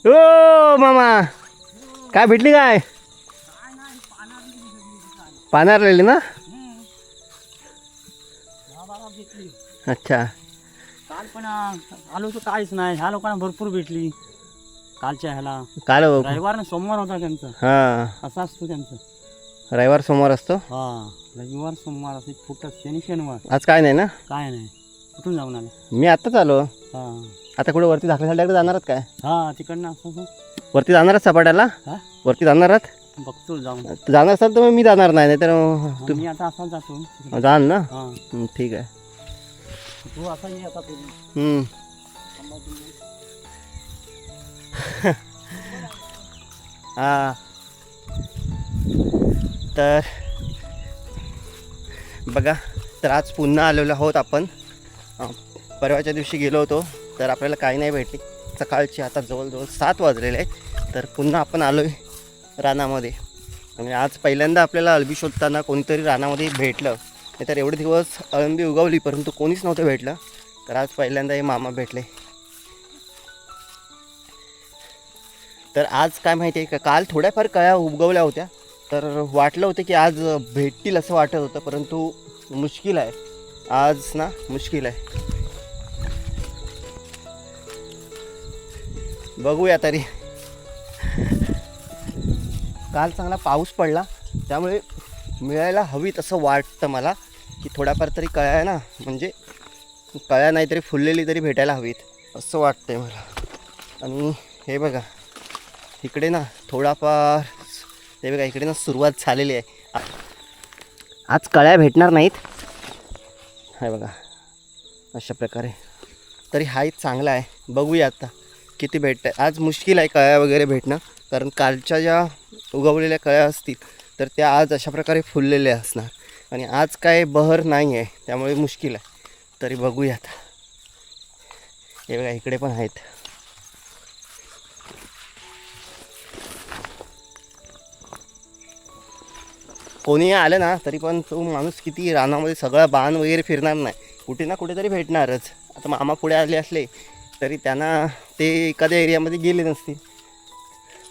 ओ मामा काय भेटली काय पानारलेली ना. अच्छा काल पण आलो तर काहीच नाही. ह्या लोकांना भरपूर भेटली कालच्या ह्याला. काल रविवार ना सोमवार होता त्यांचा. हां असा असतो त्यांचं. रविवार सोमवार असतो. हा रविवार सोमवार असे फुटत शनिवार. आज काय नाही ना. काय नाही. कुठून जाऊन आले. मी आत्ताच आलो. हा आता कुठे वरती धाकल्यासाठी जाणार आहात काय. हा तिकडनं असं वरती जाणार आहात सपाट्याला. हा वरती जाणार आहात. बघतो जाऊन. जाणार असाल तर मग मी जाणार नाही तर तुम्ही आता असाच जातो. जाल ना. हा ठीक आहे. तू असा ये आता तुम्ही. हां तर बघा तर आज पुन्हा आलेलो आहोत आपण. परवाच्या दिवशी गेलो होतो तर आपल्याला काही नाही भेटली. सकाळची आता जवळजवळ 7 वाजलेले आहेत. तर पुन्हा आपण आलो आहे रानामध्ये. आणि आज पहिल्यांदा आपल्याला अळंबी शोधताना कोणीतरी रानामध्ये भेटलं. नाही तर एवढे दिवस अळंबी उगवली परंतु कोणीच नव्हतं भेटलं. तर आज पहिल्यांदा हे मामा भेटले. तर आज काय माहिती आहे का काल थोड्याफार कळ्या उगवल्या होत्या. तर वाटलं होतं की आज भेटतील असं वाटत होतं परंतु मुश्किल आहे आज ना. मुश्किल आहे. बघूया तरी. काल चांगला पाऊस पडला त्यामुळे मिळायला हवी तसं वाटतं मला की थोड्याफार तरी कळ्या आहे ना. म्हणजे कळ्या नाही तरी फुललेली तरी भेटायला हवीत असं वाटतंय मला. आणि हे बघा इकडे ना थोडाफार हे बघा इकडे ना सुरुवात झालेली आहे. आज कळ्या भेटणार नाहीत. हे बघा अशा प्रकारे. तरी हाही चांगला आहे. बघूया आता किती भेटत आहे. आज मुश्किल आहे कळ्या वगैरे भेटणं कारण कालच्या ज्या उगवलेल्या कळ्या असतील तर त्या आज अशा प्रकारे फुललेल्या असणार. आणि आज काय बहर नाही आहे त्यामुळे मुश्किल आहे. तरी बघूया आता. हे बघा इकडे पण आहेत. कोणी आलं ना तरी पण तो माणूस किती रानामध्ये सगळा बाण वगैरे फिरणार नाही. कुठे ना कुठे तरी भेटणारच. आता मामा पुढे आले असले तरी त्यांना ते एखाद्या एरियामध्ये गेले नसतील.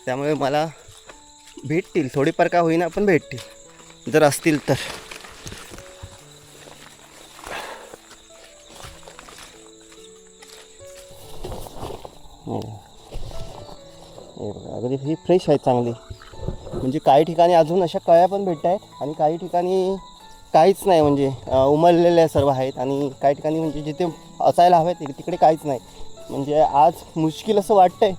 त्यामुळे मला भेटतील थोडीफार का होईना पण भेटतील जर असतील तर. अगदी ही फ्रेश आहे चांगली. म्हणजे काही ठिकाणी अजून अशा कळ्या पण भेटत आहेत आणि काही ठिकाणी काहीच नाही. म्हणजे उमललेल्या सर्व आहेत आणि काही ठिकाणी म्हणजे जिथे असायला हवे तिकडे काहीच नाही. म्हणजे आज मुश्किल असं वाटतंय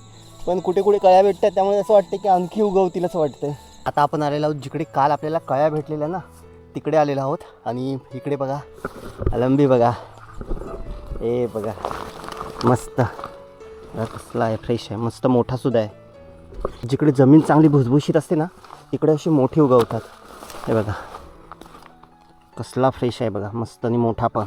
पण कुठे कुठे कळ्या भेटत आहेत त्यामुळे असं वाटतं की आणखी उगवतील असं वाटतंय. आता आपण आलेलो आहोत जिकडे काल आपल्याला कळ्या भेटलेल्या ना तिकडे आलेलो आहोत. आणि इकडे बघा अळंबी बघा. हे बघा मस्त कसला आहे फ्रेश आहे मस्त मोठासुद्धा आहे. जिकडे जमीन चांगली भुसभुशीत असते ना तिकडे अशी मोठी उगवतात. हे बघा कसला फ्रेश आहे बघा मस्त आणि मोठा पण.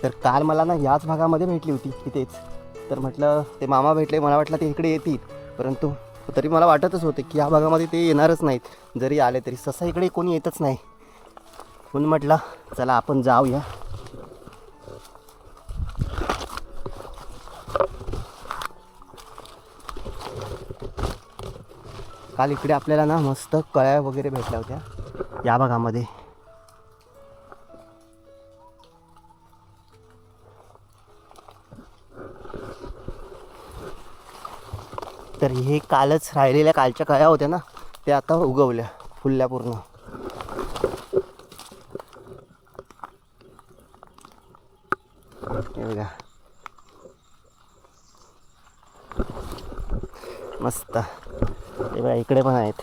तर काल मला ना याच भागामध्ये भेटली होती तिथेच. तर म्हटलं ते मामा भेटले मला वाटलं ते इकडे येतील परंतु तरी मला वाटतच होते की या भागामध्ये ते येणारच नाहीत. जरी आले तरी सहसा इकडे कोणी येतच नाही. म्हणून म्हटलं चला आपण जाऊया. काल इकडे आपल्याला ना मस्त कळ्या वगैरे भेटल्या होत्या या भागामध्ये. तर हे कालच राहिलेल्या कालच्या कळ्या होत्या ना त्या आता उगवल्या फुलल्या पूर्ण. हे बघा मस्त. हे बघा इकडे पण आहेत.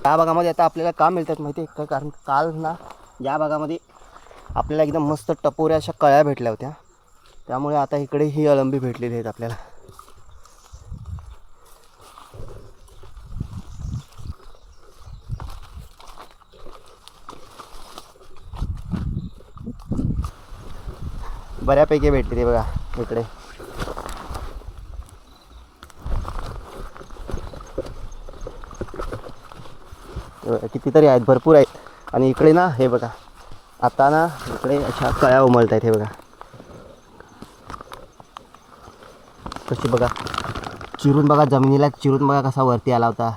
या भागामध्ये आता आपल्याला का मिळतात माहिती आहे का कारण काल ना या भागामध्ये आपल्याला एकदम मस्त टपोऱ्या अशा कळ्या भेटल्या होत्या त्यामुळे आता इकडे ही अळंबी भेटलेली आहेत आपल्याला. बऱ्यापैकी भेटली ते बघा इकडे. कितीतरी आहेत, भरपूर आहेत. आणि इकडे ना हे बघा आता ना इकडे अशा कळ्या उमलत आहेत. हे बघा कशी बघा चिरून बघा, जमिनीला चिरून बघा कसा वरती आला होता.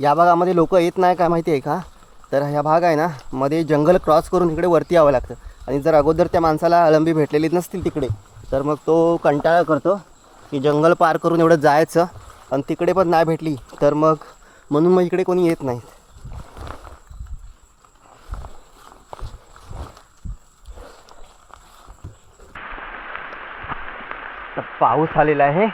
या भागामध्ये लोक येत नाही काय माहिती आहे का, तर ह्या भाग आहे ना मध्ये जंगल क्रॉस करून इकडे वरती यावं लागतं. आणि जर अगोदर त्या माणसाला अळंबी भेटलेली नसतील तिकडे, तर मग तो कंटाळा करतो की जंगल पार करून एवढं जायचं, आणि तिकडे पण नाही भेटली तर मग म्हणून मग इकडे कोणी येत नाही. पाऊस आलेला आहे.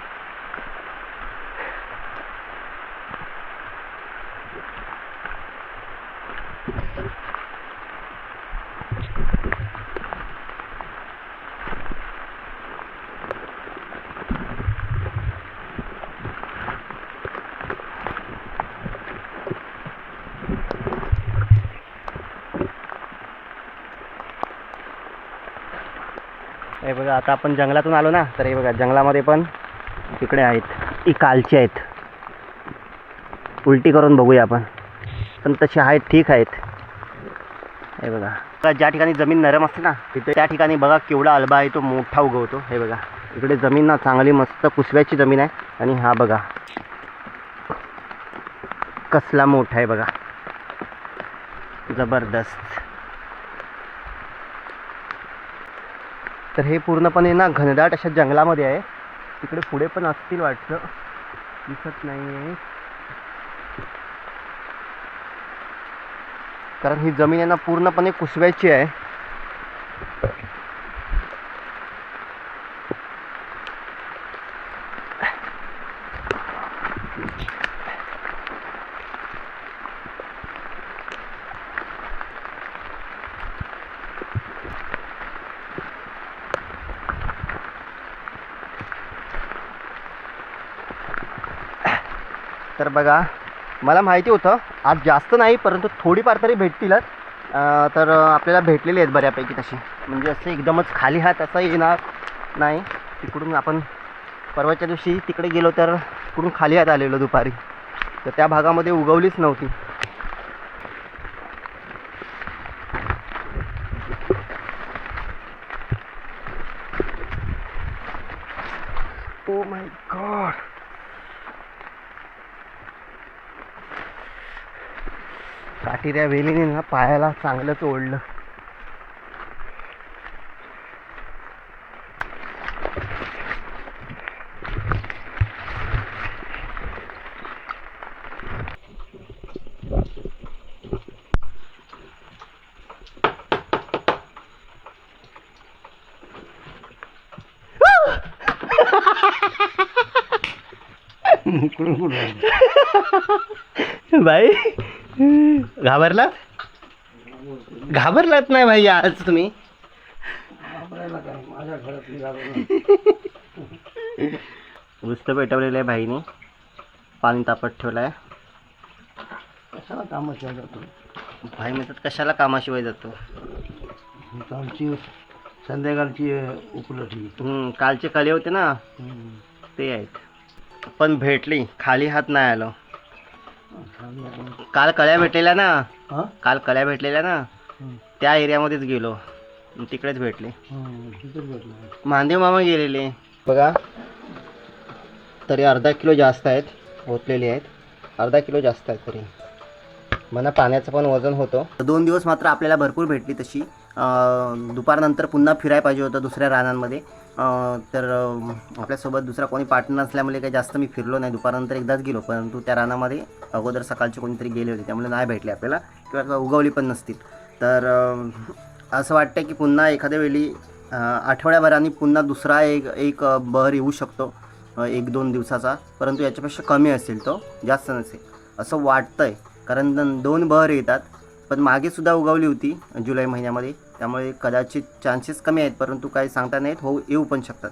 हे बघा आता आपण जंगलातून आलो ना, तर हे बघा जंगलामध्ये पण इकडे आहेत, ही कालची आहेत. उलटी करून बघूया आपण, पण तशी आहेत, ठीक आहेत. हे बघा ज्या ठिकाणी जमीन नरम असते ना तिथे त्या ठिकाणी बघा केवढा अल्बा आहे तो मोठा उगवतो. हे बघा इकडे जमीन ना चांगली मस्त कुसव्याची जमीन आहे. आणि हा बघा कसला मोठा आहे बघा, जबरदस्त. तर हे पूर्णपणे ना घनदाट अशा जंगलामध्ये आहे. तिकडे पुढे पण असतील वाटतं, दिसत नाही आहे, कारण ही जमीन आहे ना पूर्णपणे कुसव्याची आहे. तर बघा मला माहिती होतं आज जास्त नाही, परंतु थोडीफार तरी भेटतीलच. तर आपल्याला भेटलेली आहेत बऱ्यापैकी तशी, म्हणजे असं एकदमच खाली हात असं येणार नाही. तिकडून आपण परवाच्या दिवशी तिकडे गेलो तर तिकडून खाली हात आलेलो दुपारी, तर त्या भागामध्ये उगवलीच नव्हती. ओ माय गॉड, काटेऱ्या वेलीने ना पायाला चांगलंच ओढलं. भाई घाबरलात? घाबरलात नाही भाई आज तुम्ही? नुसतं पेटवलेलं आहे भाईने, पाणी तापत ठेवलं आहे. कशाला कामाशिवाय जातो भाई? म्हणतात कशाला कामाशिवाय जातो? कालची संध्याकाळची उपलब्धी, कालचे कले होते ना ते आहेत, पण भेटली, खाली हात नाही आलो. काल कळ्या भेटलेल्या ना, काल कळ्या भेटलेल्या ना त्या एरियामध्येच गेलो, तिकडेच भेटले. महादेव मामा गेलेले बघा. तरी अर्धा किलो जास्त आहेत, होतलेली आहेत, अर्धा किलो जास्त आहेत. तरी मला पाण्याचं पण वजन होतं. 2 दिवस मात्र आपल्याला भरपूर भेटली तशी. दुपारनंतर पुन्हा फिरायला पाहिजे होतं दुसऱ्या रानांमध्ये, तर आपल्यासोबत दुसरा कोणी पार्टनर नसल्यामुळे काही जास्त मी फिरलो नाही. दुपारनंतर एकदाच गेलो, परंतु त्या रानामध्ये अगोदर सकाळचे कोणीतरी गेले होते त्यामुळे नाही भेटले आपल्याला, किंवा उगवली पण नसतील. तर असं वाटतं की पुन्हा एखाद्या वेळी आठवड्याभराने पुन्हा दुसरा एक बहर येऊ शकतो, 1-2 दिवसाचा, परंतु याच्यापेक्षा कमी असेल, तो जास्त नसेल असं वाटतंय. कारण 2 बहर येतात, पण मागेसुद्धा उगवली होती जुलै महिन्यामध्ये, त्यामुळे कदाचित चान्सेस कमी आहेत, परंतु काही सांगता नाहीत, येऊ पण शकतात.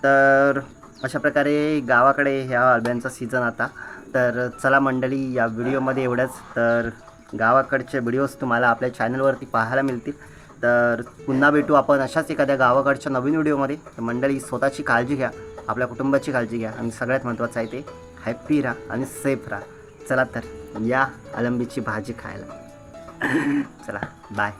तर अशा प्रकारे गावाकडे ह्या अळब्यांचा सीझन आता. तर चला मंडळी, या व्हिडिओमध्ये एवढंच. तर गावाकडचे व्हिडिओज तुम्हाला आपल्या चॅनलवरती पाहायला मिळतील. तर पुन्हा भेटू आपण अशाच एखाद्या गावाकडच्या नवीन व्हिडिओमध्ये. तर मंडळी, स्वतःची काळजी घ्या, आपल्या कुटुंबाची काळजी घ्या आणि सगळ्यात महत्त्वाचं आहे ते हॅप्पी राहा आणि सेफ राहा. चला तर या अळंबीची भाजी खायला. चला बाय.